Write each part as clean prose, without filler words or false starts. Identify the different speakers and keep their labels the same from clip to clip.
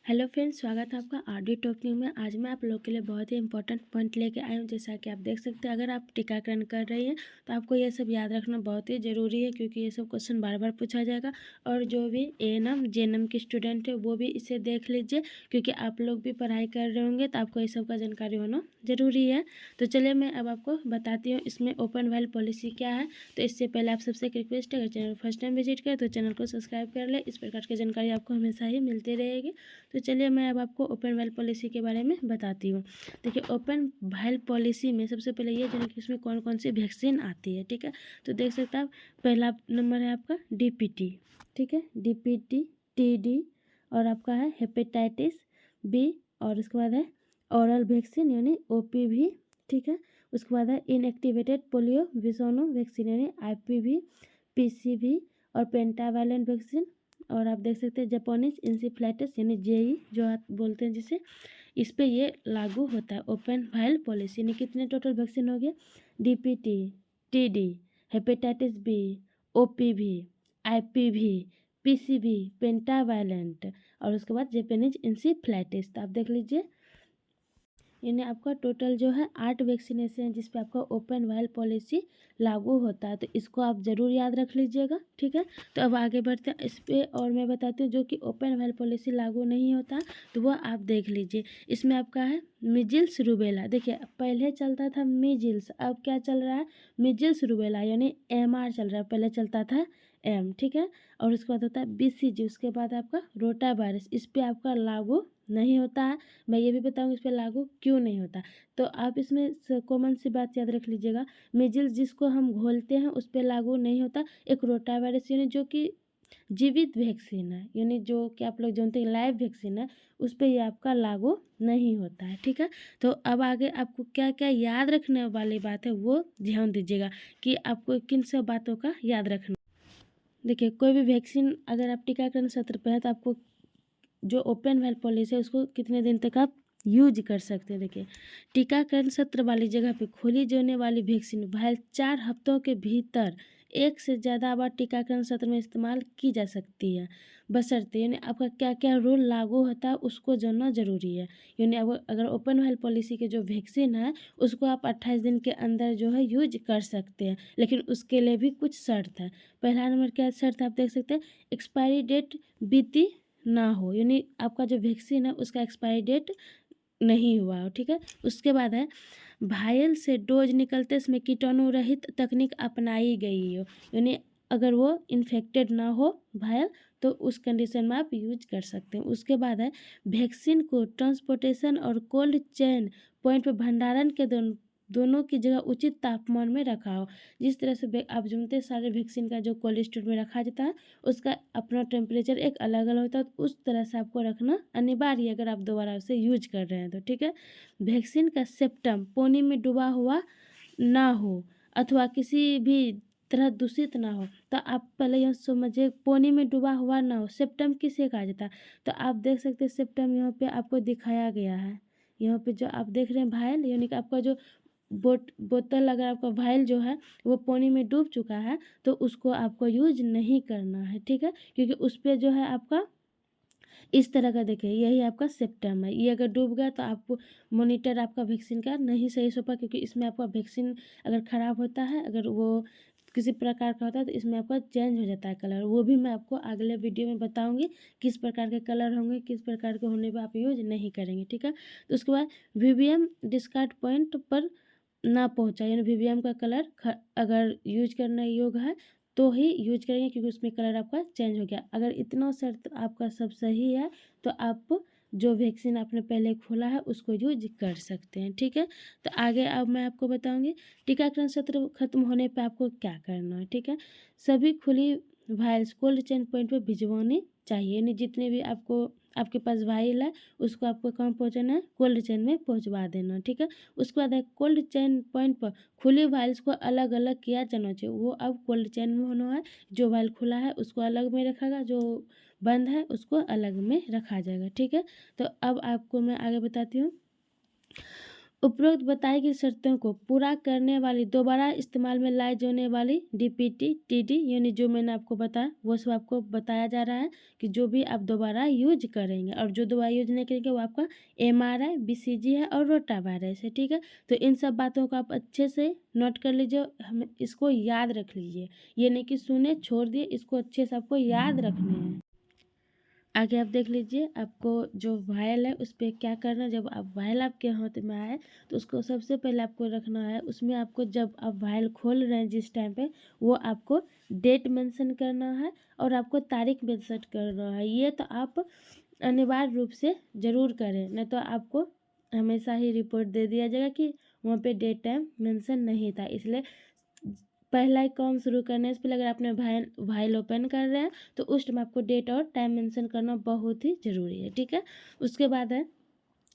Speaker 1: Hello friends, स्वागत है आपका आरडी टॉकिंग में। आज मैं आप लोग के लिए बहुत ही इंपॉर्टेंट पॉइंट लेके आई हूँ। जैसा कि आप देख सकते हैं, अगर आप टीकाकरण कर रही हैं तो आपको ये सब याद रखना बहुत ही ज़रूरी है, क्योंकि ये सब क्वेश्चन बार बार पूछा जाएगा। और जो भी एएनएम जेएनएम के स्टूडेंट है वो भी इसे देख लीजिए, क्योंकि आप लोग भी पढ़ाई कर रहे होंगे तो आपको ये सब का जानकारी होना ज़रूरी है। तो चलिए मैं अब आपको बताती हूँ इसमें ओपन वाइल पॉलिसी क्या है। तो इससे पहले आप सबसे एक रिक्वेस्ट है, अगर चैनल फर्स्ट टाइम विजिट करें तो चैनल को सब्सक्राइब कर ले। इस प्रकार की जानकारी आपको हमेशा ही मिलती रहेगी। तो चलिए मैं अब आपको ओपन वाइल पॉलिसी के बारे में बताती हूँ। देखिए, ओपन वाइल पॉलिसी में सबसे पहले ये जानिए कि इसमें कौन कौन सी वैक्सीन आती है। ठीक है, तो देख सकते हैं आप, पहला नंबर है आपका डीपीटी। ठीक है, डीपीटी, टीडी, और आपका है हेपेटाइटिस बी, और उसके बाद है ओरल वैक्सीन यानी ओपीवी। ठीक है, उसके बाद है इनएक्टिवेटेड पोलियो विषाणु वैक्सीन यानी आईपीवी, पीसीवी और पेंटावायलेंट वैक्सीन। और आप देख सकते हैं जापानीज इंसेफ्लाइटिस यानी जेई जो आप बोलते हैं जिसे, इस पे ये लागू होता है ओपन वाइल पॉलिसी। यानी कितने टोटल वैक्सीन हो गए? DPT, TD, hepatitis B, OPV, IPV, PCV, pentavalent और उसके बाद जापानीज इंसेफ्लाइटिस। तो आप देख लीजिए, यानी आपका टोटल जो है 8 वैक्सीनेशन है जिस पे आपका ओपन वाइल पॉलिसी लागू होता है। तो इसको आप ज़रूर याद रख लीजिएगा। ठीक है, तो अब आगे बढ़ते हैं इस पे, और मैं बताती हूँ जो कि ओपन वाइल पॉलिसी लागू नहीं होता तो वो आप देख लीजिए। इसमें आपका है मिजिल्स रूबेला। देखिए, पहले चलता था मिजिल्स, अब क्या चल रहा है? मिजिल्स रूबेला यानी एमआर चल रहा है, पहले चलता था एम। ठीक है, और उसके बाद होता है बीसीजी, उसके बाद आपका रोटा वायरस। इस पर आपका लागू नहीं होता है। मैं ये भी बताऊंगी इस पर लागू क्यों नहीं होता। तो आप इसमें कॉमन सी बात याद रख लीजिएगा, मिजिल्स जिसको हम घोलते हैं उस पर लागू नहीं होता। एक रोटा वायरस यानी जो कि जीवित वैक्सीन है, यानी जो कि आप लोग जानते हैं लाइव वैक्सीन है, उस पर ये आपका लागू नहीं होता है। ठीक है, तो अब आगे आपको क्या क्या याद रखने वाली बात है वो ध्यान दीजिएगा कि आपको किन सब बातों का याद रखना। देखिए, कोई भी वैक्सीन अगर आप टीकाकरण सत्र पे है तो आपको जो ओपन वाइल पॉलिसी है उसको कितने दिन तक आप यूज कर सकते हैं। देखिए, टीकाकरण सत्र वाली जगह पे खोली जाने वाली वैक्सीन वाइल 4 हफ्तों के भीतर एक से ज़्यादा बार टीकाकरण सत्र में इस्तेमाल की जा सकती है, बशर्ते यानी आपका क्या क्या रूल लागू होता है उसको जानना जरूरी है। यानी अगर ओपन वाइल पॉलिसी के जो वैक्सीन है उसको आप 28 दिन के अंदर जो है यूज कर सकते हैं, लेकिन उसके लिए भी कुछ शर्त है। पहला नंबर क्या शर्त है आप देख सकते हैं, एक्सपायरी डेट बीती ना हो, यानी आपका जो वैक्सीन है उसका एक्सपायरी डेट नहीं हुआ हो। ठीक है, उसके बाद है वायरल से डोज निकलते इसमें कीटाणु रहित तकनीक अपनाई गई हो, यानी अगर वो इन्फेक्टेड ना हो वायरल तो उस कंडीशन में आप यूज कर सकते हैं। उसके बाद है वैक्सीन को ट्रांसपोर्टेशन और कोल्ड चेन पॉइंट पर भंडारण के दोनों की जगह उचित तापमान में रखा हो। जिस तरह से आप जानते हैं सारे वैक्सीन का जो कोल्ड स्टोर में रखा जाता है उसका अपना टेम्परेचर एक अलग अलग होता है, तो उस तरह से आपको रखना अनिवार्य है अगर आप दोबारा उसे यूज कर रहे हैं तो। ठीक है, वैक्सीन का सेप्टम पानी में डूबा हुआ ना हो अथवा किसी भी तरह दूषित ना हो। तो आप पहले यह समझिए, पानी में डूबा हुआ ना हो, सेप्टम किसे कहा जाता है? तो आप देख सकते हैं सेप्टम यहाँ पे आपको दिखाया गया है। यहाँ पे जो आप देख रहे हैं वाइल, यानी कि आपका जो बोतल, अगर आपका वाइल जो है वो पानी में डूब चुका है तो उसको आपको यूज नहीं करना है। ठीक है, क्योंकि उस पर जो है आपका इस तरह का, देखिए यही आपका सेप्टम है, ये अगर डूब गया तो आपको मॉनिटर आपका वैक्सीन का नहीं सही हो पा, क्योंकि इसमें आपका वैक्सीन अगर ख़राब होता है, अगर वो किसी प्रकार का होता है तो इसमें आपका चेंज हो जाता है कलर। वो भी मैं आपको अगले वीडियो में बताऊंगी किस प्रकार के कलर होंगे, किस प्रकार के होने पर आप यूज नहीं करेंगे। ठीक है, तो उसके बाद वीवीएम डिस्कार्ड पॉइंट पर ना पहुंचा, यानी वीवीएम का कलर अगर यूज करने योग्य है तो ही यूज करेंगे, क्योंकि उसमें कलर आपका चेंज हो गया। अगर इतना शर्त आपका सब सही है तो आप जो वैक्सीन आपने पहले खोला है उसको यूज कर सकते हैं। ठीक है, तो आगे अब मैं आपको बताऊंगी टीकाकरण सत्र खत्म होने पे आपको क्या करना है। ठीक है, सभी खुली वायल्स कोल्ड चेन पॉइंट पे भिजवानी चाहिए, यानी जितने भी आपके पास वायल है उसको आपको कहाँ पहुँचाना है? कोल्ड चेन में पहुँचवा देना। ठीक है, उसके बाद है कोल्ड चेन पॉइंट पर खुली वायल्स को अलग अलग किया जाना चाहिए। वो अब कोल्ड चेन में होना है, जो वायल खुला है उसको अलग में रखेगा, जो बंद है उसको अलग में रखा जाएगा। ठीक है, तो अब आपको मैं आगे बताती हूँ। उपरोक्त बताई गई शर्तों को पूरा करने वाली दोबारा इस्तेमाल में लाई जाने वाली डीपीटी टीडी यानी जो मैंने आपको बताया वो सब आपको बताया जा रहा है कि जो भी आप दोबारा यूज करेंगे, और जो दोबारा यूज नहीं करेंगे वो आपका एमआरआई, बीसीजी है और रोटावायरस है। ठीक है, तो इन सब बातों को आप अच्छे से नोट कर लीजिए, हमें इसको याद रख लीजिए, ये नहीं कि सुने छोड़ दिए, इसको अच्छे से आपको याद रखने हैं। आगे आप देख लीजिए, आपको जो वायल है उस पर क्या करना है। जब आप वायल आपके हाथ में आए तो उसको सबसे पहले आपको रखना है, उसमें आपको जब आप वायल खोल रहे हैं जिस टाइम पे, वो आपको डेट मेंशन करना है और आपको तारीख मेंशन करना है। ये तो आप अनिवार्य रूप से ज़रूर करें, नहीं तो आपको हमेशा ही रिपोर्ट दे दिया जाएगा कि वहाँ पे डेट टाइम मेंशन नहीं था। इसलिए पहला ही काम शुरू करने से पहले अगर आपने वाइल ओपन कर रहे हैं तो उस टाइम आपको डेट और टाइम मेंशन करना बहुत ही ज़रूरी है। ठीक है, उसके बाद है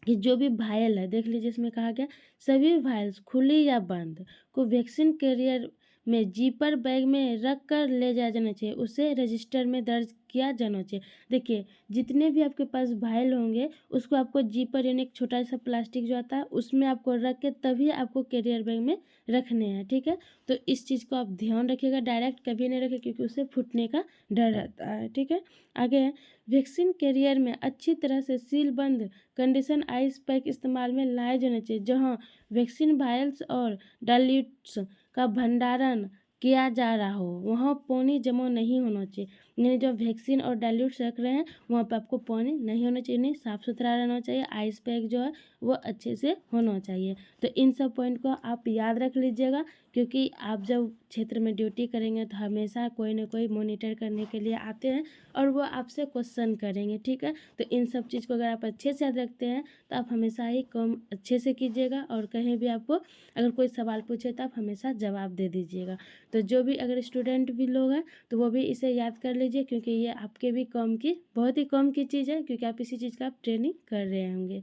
Speaker 1: कि जो भी वायल है, देख लीजिए इसमें कहा गया सभी वायल्स खुली या बंद को वैक्सीन कैरियर में जीपर बैग में रख कर ले जाया जाना चाहिए, उसे रजिस्टर में दर्ज किया जाना चाहिए। देखिए, जितने भी आपके पास वायल होंगे उसको आपको जीपर यानी एक छोटा सा प्लास्टिक जो आता है उसमें आपको रख के तभी आपको कैरियर बैग में रखने हैं। ठीक है, तो इस चीज़ को आप ध्यान रखिएगा, डायरेक्ट कभी नहीं रखें क्योंकि उससे फूटने का डर रहता है। ठीक है, आगे है वैक्सीन कैरियर में अच्छी तरह से सील बंद कंडीशन आइस पैक इस्तेमाल में लाए जाने चाहिए, जहां वैक्सीन वायल्स और डाइल्यूट्स का भंडारण किया जा रहा हो वहाँ पानी जमा नहीं होना चाहिए। यानी जो वैक्सीन और डाइल्यूट्स रख रहे हैं वहाँ पे आपको पानी नहीं होना चाहिए, नहीं साफ़ सुथरा रहना चाहिए, आइस पैक जो है वो अच्छे से होना चाहिए। तो इन सब पॉइंट को आप याद रख लीजिएगा, क्योंकि आप जब क्षेत्र में ड्यूटी करेंगे तो हमेशा कोई ना कोई मॉनिटर करने के लिए आते हैं और वो आपसे क्वेश्चन करेंगे। ठीक है, तो इन सब चीज़ को अगर आप अच्छे से याद रखते हैं तो आप हमेशा ही काम अच्छे से कीजिएगा, और कहीं भी आपको अगर कोई सवाल पूछे तो आप हमेशा जवाब दे दीजिएगा। तो जो भी अगर स्टूडेंट भी लोग हैं तो वो भी इसे याद कर लीजिए, क्योंकि ये आपके भी काम की बहुत ही कम की चीज़ है, क्योंकि आप इसी चीज़ का आप ट्रेनिंग कर रहे होंगे।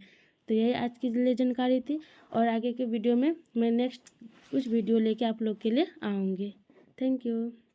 Speaker 1: तो यही आज की लिए जानकारी थी, और आगे के वीडियो में मैं नेक्स्ट कुछ वीडियो लेके आप लोग के लिए आऊँगी। Thank you.